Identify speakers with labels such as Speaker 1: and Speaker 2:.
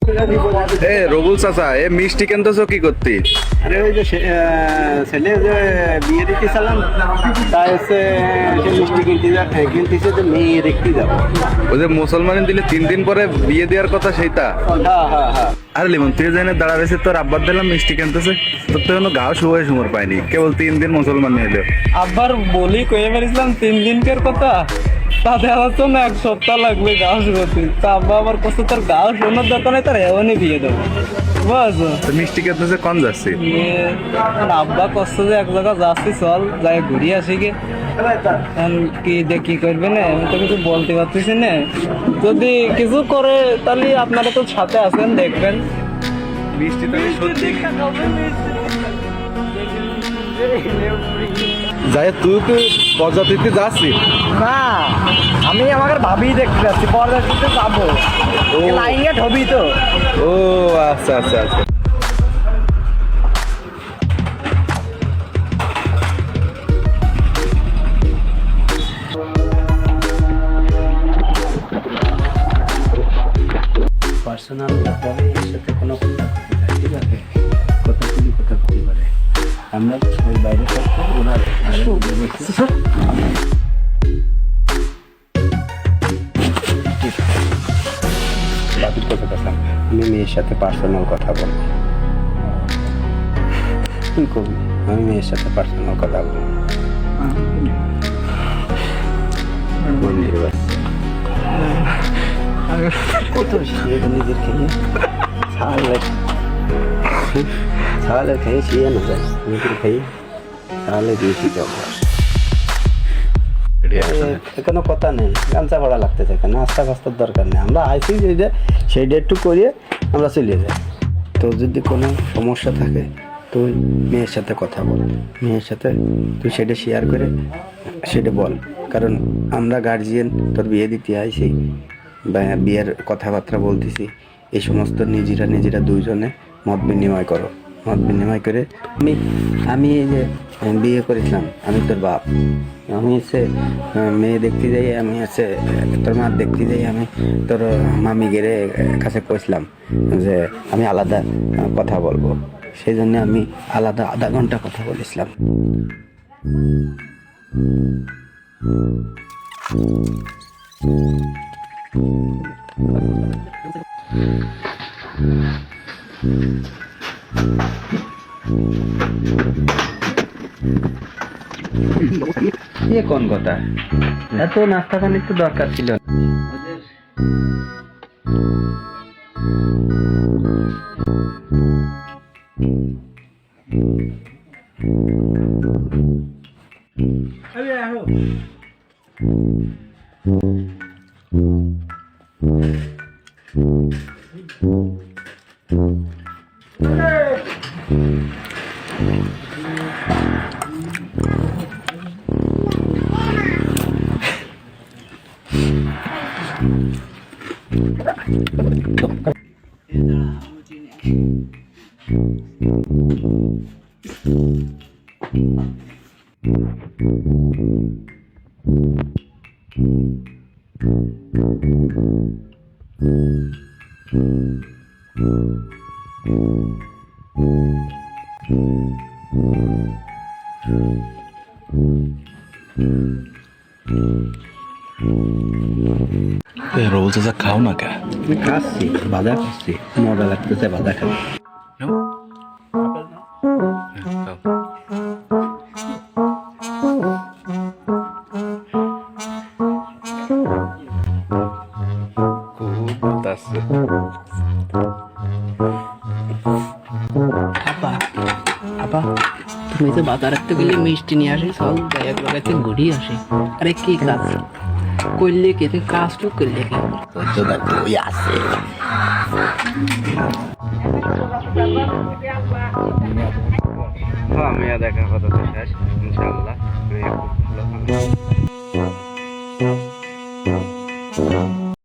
Speaker 1: এ রবুল চাচা, এ মিষ্টি কিনতেছো কি করতে?
Speaker 2: আরে ওই যে ছেলে যে বিয়ে দিতে চালাম, তাই হচ্ছে সে মিষ্টি কিনতেছে যে মেয়ে দেখতে যাবো।
Speaker 1: ওই যে মুসলমান দিলে 3 দিন পরে বিয়ে দেওয়ার কথা সেইটা।
Speaker 2: হ্যাঁ হ্যাঁ হ্যাঁ।
Speaker 1: আরে লিমন, তুই জানে দাঁড়া রয়েছে, তোর আব্বার দিলাম মিষ্টি কিনতেছে, তোর তো কোনো গাও শুয়ে সুমর পাইনি, কেবল 3 দিন মুসলমান এলো।
Speaker 3: আব্বার বলি কয়ে বেরিয়েছিলাম 3 দিনকের কথা, তাতে আমার তো না 1 সপ্তাহ লাগবে গাও শুরুতে। তা আব্বা আমার কষ্ট, তোর গাও শোনার দরকার নেই, তার এমনই বিয়ে দেবো, বুঝছো?
Speaker 1: তো মিষ্টি কিনতেছে কন যাচ্ছে?
Speaker 3: আব্বা কষ্ট যে এক জায়গা যাচ্ছি, চল যাই ঘুরিয়ে আসি গে। এখন কি দিয়ে কি করবে না, আমি তো কিছু বলতে পারতেছি না। যদি কিছু করে তাহলে আপনারা তো সাথে আছেন, দেখবেন।
Speaker 1: মিষ্টি তাহলে সত্যি যাই, তুই কি প্রজাতিতে যাচ্ছি?
Speaker 3: না, আমি আমাকে ভাবি দেখতে যাচ্ছি, পর্দা দিতে যাবো, লাইনে ঢবি তো।
Speaker 1: ও আচ্ছা আচ্ছা আচ্ছা।
Speaker 2: পার্সোনাল ব্যাপারে এর সাথে কোনো কথা করতে চাই, ঠিক আছে? কথা খুলি কথা খুলি পারে আমরা ওই বাইরে থাকতে ওরা বাকির কথা কথা আমি মেয়ের সাথে পার্সোনাল কথা বলবো। তুই কবি, আমি মেয়ের সাথে পার্সোনাল কথা বলবো। মন্দির বাচ্চা কত নিজের খেয়ে ছাড়লে খেয়ে শিয়ে না যায়, নিজের খেয়ে ছাড়লে দিয়েছি অভ্যাস। কোনো কথা নেই, গামছা ভাড়া লাগতেছে কেন, নাস্তা ফাস্তার দরকার নেই। আমরা আইসি যে সেইটা একটু করিয়ে আমরা চলে যাই। তো যদি কোনো সমস্যা থাকে তুই মেয়ের সাথে কথা বল, মেয়ের সাথে তুই সেটা শেয়ার করে সেটা বল। কারণ আমরা গার্জিয়ান, তোর বিয়ে দিতে আইসি বা বিয়ের কথাবার্তা বলতেছি, এই সমস্ত নিজেরা দুইজনে মত বিনিময় করো। মত বিনিময় করে আমি এই যে বিয়ে করেছিলাম, আমি তোর বাপ, আমি হচ্ছে মেয়ে দেখতে যাই, আমি হচ্ছে তোর মা দেখতে যাই, আমি তোর মামি গেরে কাছে কইছিলাম যে আমি আলাদা কথা বলবো, সেই জন্য আমি আলাদা আধা ঘন্টা কথা বলেছিলাম। ये कौन কথা? এত নাস্তা পানির তো দরকার ছিল না।
Speaker 1: রোল চাচা খাও না কে?
Speaker 2: আমি খাচ্ছি, বাধা খাচ্ছি, মজা লাগতেছে বাধা খাচ্ছি।
Speaker 4: আপা তুমি তো বাজার রাখতে গেলে মিষ্টি নিয়ে আসি, সব এক জায়গাতে ঘুরিয়ে আসি। আরে কি কাজ করলে কি, তুই কাজটুক করলে কি
Speaker 2: আছে
Speaker 1: আমি দেখা কথা তো শেষ, ইনশাআল্লাহ।